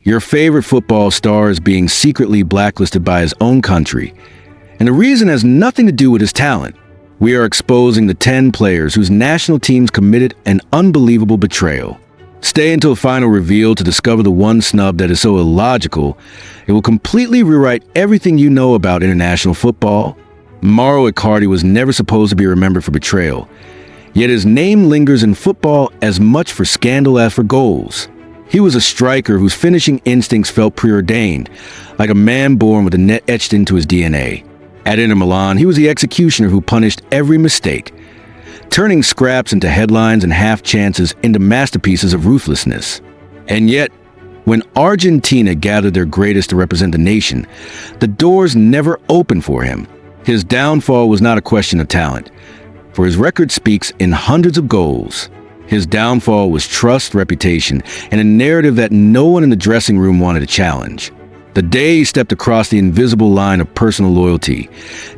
Your favorite football star is being secretly blacklisted by his own country, and the reason has nothing to do with his talent. We are exposing the 10 players whose national teams committed an unbelievable betrayal. Stay until the final reveal to discover the one snub that is so illogical, it will completely rewrite everything you know about international football. Mauro Icardi was never supposed to be remembered for betrayal, yet his name lingers in football as much for scandal as for goals. He was a striker whose finishing instincts felt preordained, like a man born with a net etched into his DNA. At Inter Milan, he was the executioner who punished every mistake, turning scraps into headlines and half chances into masterpieces of ruthlessness. And yet, when Argentina gathered their greatest to represent the nation, the doors never opened for him. His downfall was not a question of talent, for his record speaks in hundreds of goals. His downfall was trust, reputation, and a narrative that no one in the dressing room wanted to challenge. The day he stepped across the invisible line of personal loyalty,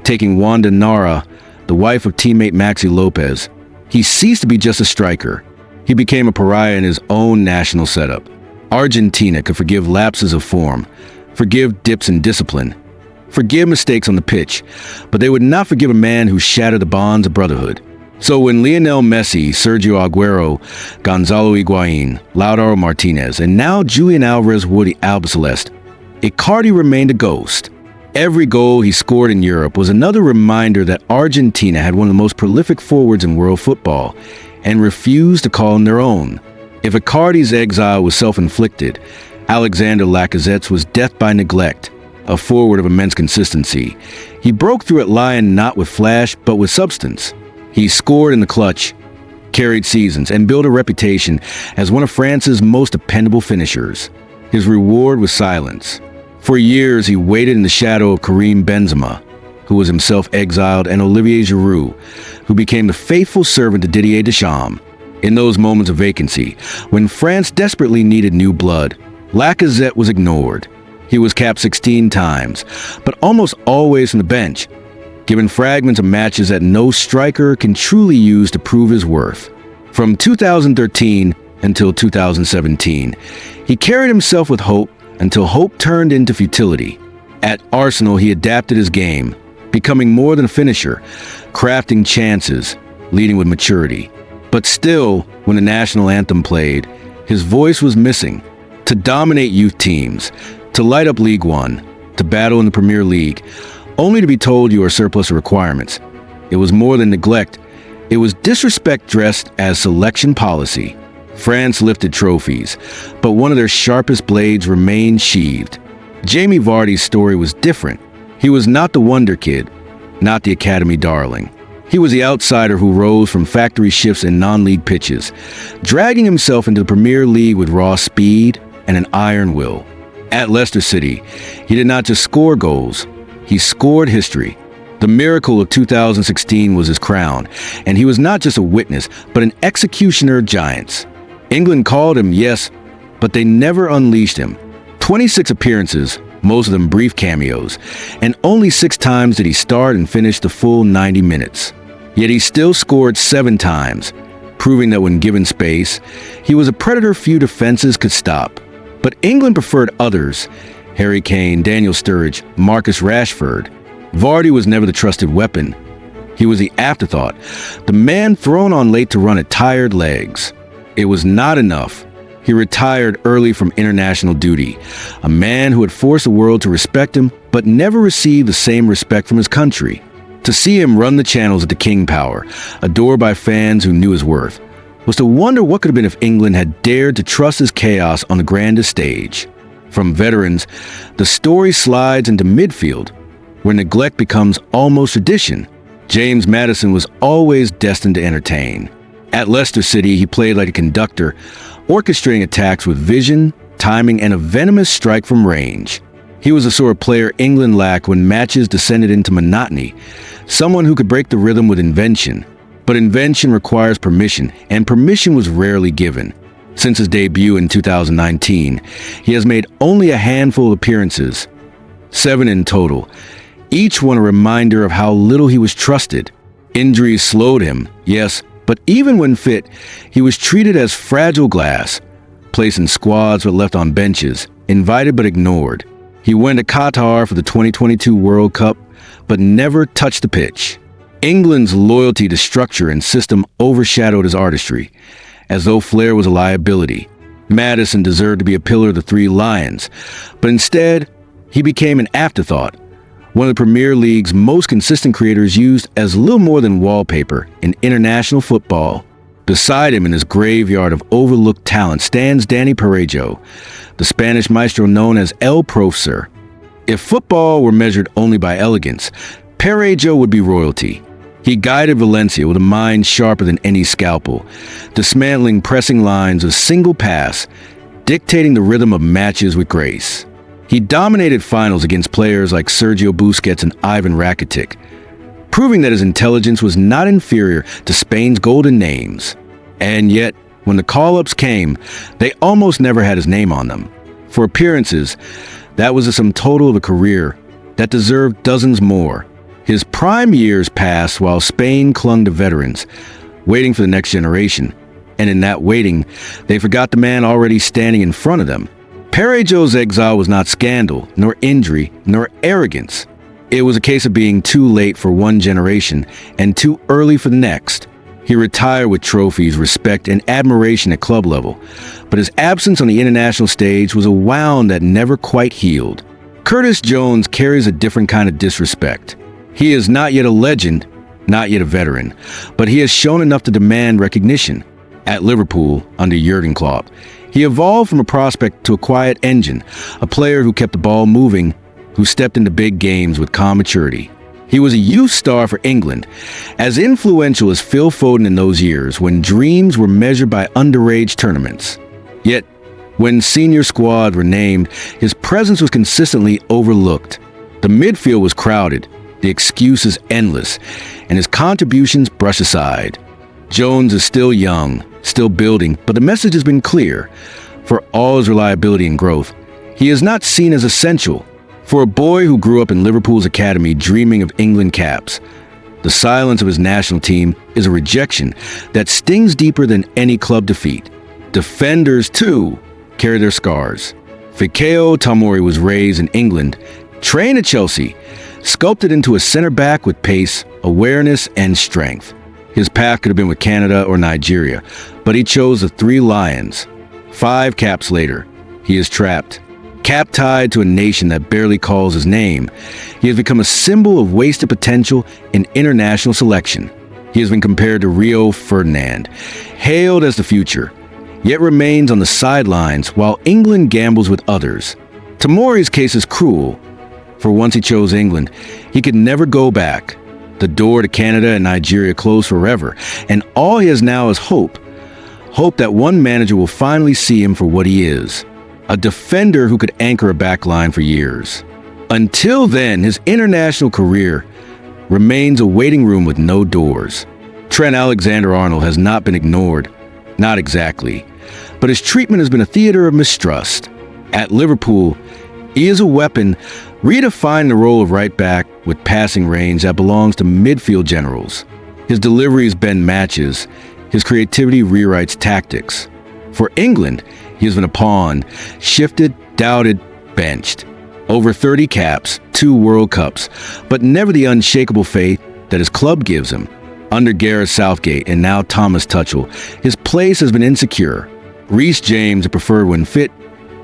taking Wanda Nara, the wife of teammate Maxi Lopez, he ceased to be just a striker. He became a pariah in his own national setup. Argentina could forgive lapses of form, forgive dips in discipline, forgive mistakes on the pitch, but they would not forgive a man who shattered the bonds of brotherhood. So when Lionel Messi, Sergio Aguero, Gonzalo Higuain, Lautaro Martinez, and now Julian Alvarez wore the Albiceleste, Icardi remained a ghost. Every goal he scored in Europe was another reminder that Argentina had one of the most prolific forwards in world football and refused to call him their own. If Icardi's exile was self-inflicted, Alexander Lacazette's was death by neglect, a forward of immense consistency. He broke through at Lyon not with flash, but with substance. He scored in the clutch, carried seasons, and built a reputation as one of France's most dependable finishers. His reward was silence. For years, he waited in the shadow of Karim Benzema, who was himself exiled, and Olivier Giroud, who became the faithful servant to Didier Deschamps. In those moments of vacancy, when France desperately needed new blood, Lacazette was ignored. He was capped 16 times, but almost always from the bench, given fragments of matches that no striker can truly use to prove his worth. From 2013 until 2017, he carried himself with hope until hope turned into futility. At Arsenal, he adapted his game, becoming more than a finisher, crafting chances, leading with maturity. But still, when the national anthem played, his voice was missing. To dominate youth teams, to light up League One, to battle in the Premier League, only to be told you are surplus of requirements. It was more than neglect. It was disrespect dressed as selection policy. France lifted trophies, but one of their sharpest blades remained sheathed. Jamie Vardy's story was different. He was not the wonder kid, not the academy darling. He was the outsider who rose from factory shifts in non-league pitches, dragging himself into the Premier League with raw speed and an iron will. At Leicester City, he did not just score goals, he scored history. The miracle of 2016 was his crown, and he was not just a witness, but an executioner of giants. England called him, yes, but they never unleashed him. 26 appearances, most of them brief cameos, and only 6 times did he start and finish the full 90 minutes. Yet he still scored 7 times, proving that when given space, he was a predator few defenses could stop. But England preferred others: Harry Kane, Daniel Sturridge, Marcus Rashford. Vardy was never the trusted weapon. He was the afterthought, the man thrown on late to run at tired legs. It was not enough. He retired early from international duty, a man who had forced the world to respect him, but never received the same respect from his country. To see him run the channels of the King Power, adored by fans who knew his worth, was to wonder what could have been if England had dared to trust his chaos on the grandest stage. From veterans, the story slides into midfield, where neglect becomes almost tradition. James Maddison was always destined to entertain. At Leicester City, he played like a conductor, orchestrating attacks with vision, timing, and a venomous strike from range. He was the sort of player England lacked when matches descended into monotony, someone who could break the rhythm with invention. But invention requires permission, and permission was rarely given. Since his debut in 2019, he has made only a handful of appearances, 7 in total, each one a reminder of how little he was trusted. Injuries slowed him, yes, but even when fit, he was treated as fragile glass, placed in squads but left on benches. invited but ignored. He went to Qatar for the 2022 World Cup, but never touched the pitch. England's loyalty to structure and system overshadowed his artistry, as though flair was a liability. Maddison deserved to be a pillar of the Three Lions, but instead, he became an afterthought, one of the Premier League's most consistent creators, used as little more than wallpaper in international football. Beside him in his graveyard of overlooked talent stands Dani Parejo, the Spanish maestro known as El Profesor. If football were measured only by elegance, Parejo would be royalty. He guided Valencia with a mind sharper than any scalpel, dismantling pressing lines with a single pass, dictating the rhythm of matches with grace. He dominated finals against players like Sergio Busquets and Ivan Rakitic, proving that his intelligence was not inferior to Spain's golden names. And yet, when the call-ups came, they almost never had his name on them. For appearances, that was the sum total of a career that deserved dozens more. His prime years passed while Spain clung to veterans, waiting for the next generation. And in that waiting, they forgot the man already standing in front of them. Parejo's exile was not scandal, nor injury, nor arrogance. It was a case of being too late for one generation and too early for the next. He retired with trophies, respect, and admiration at club level, but his absence on the international stage was a wound that never quite healed. Curtis Jones carries a different kind of disrespect. He is not yet a legend, not yet a veteran, but he has shown enough to demand recognition. At Liverpool, under Jurgen Klopp, he evolved from a prospect to a quiet engine, a player who kept the ball moving, who stepped into big games with calm maturity. He was a youth star for England, as influential as Phil Foden in those years when dreams were measured by underage tournaments. Yet, when senior squads were named, his presence was consistently overlooked. The midfield was crowded, the excuses endless, and his contributions brushed aside. Jones is still young, still building, but the message has been clear. For all his reliability and growth, he is not seen as essential. For a boy who grew up in Liverpool's academy dreaming of England caps, the silence of his national team is a rejection that stings deeper than any club defeat. Defenders, too, carry their scars. Fikayo Tomori was raised in England, trained at Chelsea, sculpted into a center-back with pace, awareness, and strength. His path could have been with Canada or Nigeria, but he chose the Three Lions. 5 caps later, he is trapped. Cap-tied to a nation that barely calls his name, he has become a symbol of wasted potential in international selection. He has been compared to Rio Ferdinand, hailed as the future, yet remains on the sidelines while England gambles with others. Tomori's case is cruel, for once he chose England, he could never go back. The door to Canada and Nigeria closed forever, and all he has now is hope. Hope that one manager will finally see him for what he is. A defender who could anchor a backline for years. Until then, his international career remains a waiting room with no doors. Trent Alexander-Arnold has not been ignored. Not exactly. But his treatment has been a theater of mistrust. At Liverpool, he is a weapon, redefining the role of right back with passing range that belongs to midfield generals. His deliveries bend matches. His creativity rewrites tactics. For England, he has been a pawn, shifted, doubted, benched. Over 30 caps, 2 World Cups, but never the unshakable faith that his club gives him. Under Gareth Southgate and now Thomas Tuchel, his place has been insecure. Reece James preferred when fit.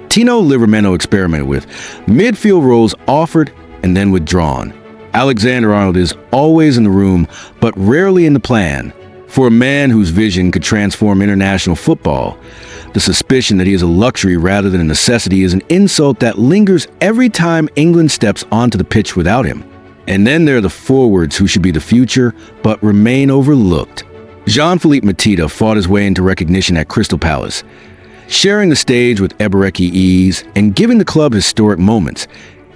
Tino Livramento experimented with. Midfield roles offered and then withdrawn. Alexander-Arnold is always in the room, but rarely in the plan. For a man whose vision could transform international football, the suspicion that he is a luxury rather than a necessity is an insult that lingers every time England steps onto the pitch without him. And then there are the forwards who should be the future, but remain overlooked. Jean-Philippe Mateta fought his way into recognition at Crystal Palace, sharing the stage with Ebereki Ease and giving the club historic moments,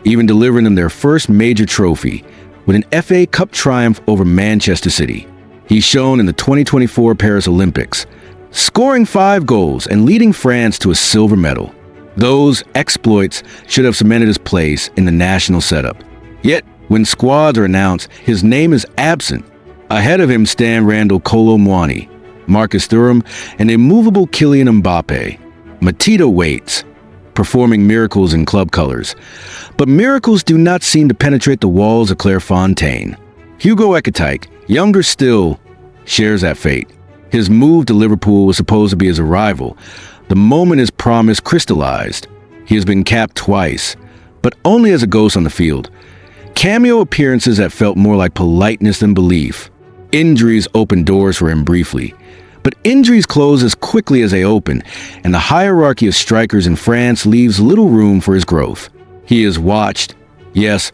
even delivering them their first major trophy with an FA Cup triumph over Manchester City. He's shown in the 2024 Paris Olympics, scoring 5 goals and leading France to a silver medal. Those exploits should have cemented his place in the national setup. Yet, when squads are announced, his name is absent. Ahead of him stand Randall Kolo Muani, Marcus Thuram, and immovable Kylian Mbappe. Mateta waits. performing miracles in club colors. But miracles do not seem to penetrate the walls of Clairefontaine. Hugo Ekitike, younger still, shares that fate. His move to Liverpool was supposed to be his arrival. The moment his promise crystallized. He has been capped twice, but only as a ghost on the field. Cameo appearances that felt more like politeness than belief. Injuries opened doors for him briefly. But injuries close as quickly as they open, and the hierarchy of strikers in France leaves little room for his growth. He is watched, yes,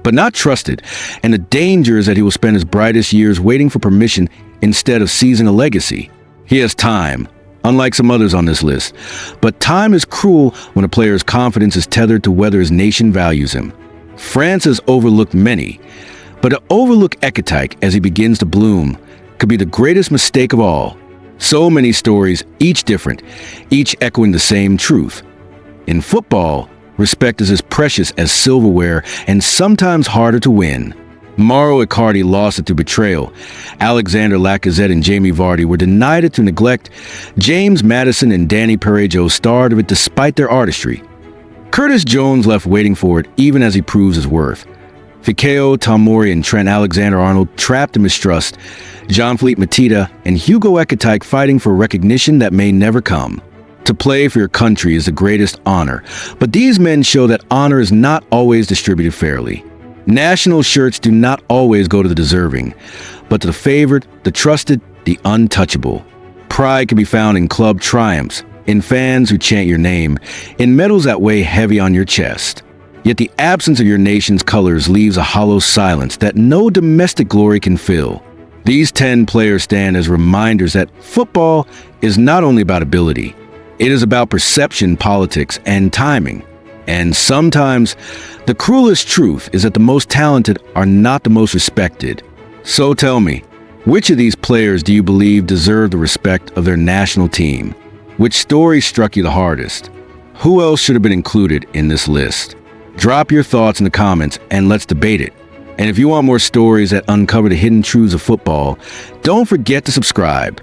but not trusted, and the danger is that he will spend his brightest years waiting for permission instead of seizing a legacy. He has time, unlike some others on this list, but time is cruel when a player's confidence is tethered to whether his nation values him. France has overlooked many, but to overlook Ekitike as he begins to bloom could be the greatest mistake of all. So many stories, each different, each echoing the same truth. In football, respect is as precious as silverware and sometimes harder to win. Mauro Icardi lost it to betrayal. Alexander Lacazette and Jamie Vardy were denied it to neglect. James Maddison and Danny Parejo starred of it despite their artistry. Curtis Jones left waiting for it even as he proves his worth. Fikayo Tomori and Trent Alexander-Arnold trapped in mistrust. Jean-Philippe Mateta and Hugo Ekitike fighting for recognition that may never come. To play for your country is the greatest honor, but these men show that honor is not always distributed fairly. National shirts do not always go to the deserving, but to the favored, the trusted, the untouchable. Pride can be found in club triumphs, in fans who chant your name, in medals that weigh heavy on your chest. Yet the absence of your nation's colors leaves a hollow silence that no domestic glory can fill. These 10 players stand as reminders that football is not only about ability, it is about perception, politics, and timing. And sometimes, the cruelest truth is that the most talented are not the most respected. So tell me, which of these players do you believe deserve the respect of their national team? Which story struck you the hardest? Who else should have been included in this list? Drop your thoughts in the comments and let's debate it. And if you want more stories that uncover the hidden truths of football, don't forget to subscribe.